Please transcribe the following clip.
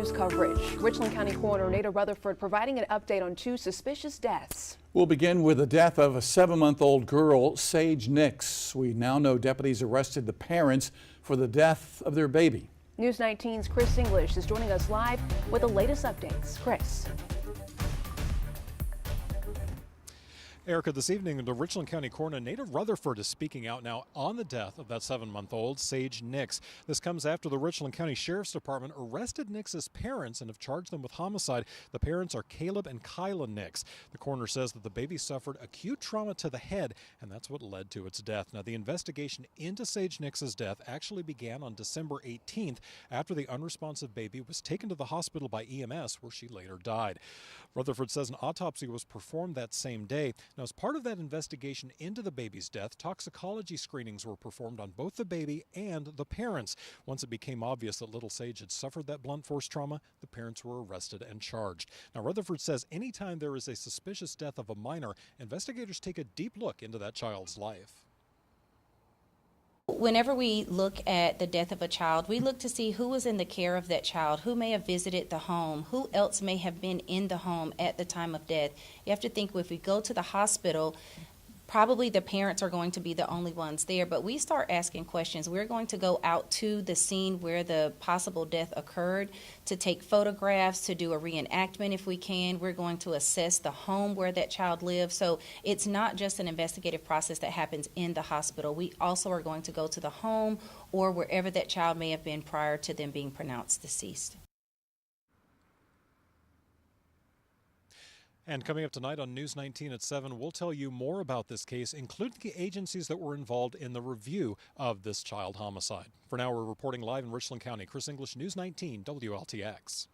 News coverage. Richland County Coroner Nada Rutherford providing an update on two suspicious deaths. We'll begin with the death of a 7-month-old girl, Sage Nix. We now know deputies arrested the parents for the death of their baby. News 19's Chris English is joining us live with the latest updates. Chris. Erica, this evening, the Richland County Coroner Nada Rutherford is speaking out now on the death of that 7-month-old, Sage Nix. This comes after the Richland County Sheriff's Department arrested Nix's parents and have charged them with homicide. The parents are Caleb and Kyla Nix. The coroner says that the baby suffered acute trauma to the head, and that's what led to its death. Now, the investigation into Sage Nix's death actually began on December 18th after the unresponsive baby was taken to the hospital by EMS, where she later died. Rutherford says an autopsy was performed that same day. Now, as part of that investigation into the baby's death, toxicology screenings were performed on both the baby and the parents. Once it became obvious that little Sage had suffered that blunt force trauma, the parents were arrested and charged. Now, Rutherford says anytime there is a suspicious death of a minor, investigators take a deep look into that child's life. Whenever we look at the death of a child, we look to see who was in the care of that child, who may have visited the home, who else may have been in the home at the time of death. You have to think, if we go to the hospital, probably the parents are going to be the only ones there, but we start asking questions. We're going to go out to the scene where the possible death occurred to take photographs, to do a reenactment if we can. We're going to assess the home where that child lives. So it's not just an investigative process that happens in the hospital. We also are going to go to the home or wherever that child may have been prior to them being pronounced deceased. And coming up tonight on News 19 at 7, we'll tell you more about this case, including the agencies that were involved in the review of this child homicide. For now, we're reporting live in Richland County. Chris English, News 19, WLTX.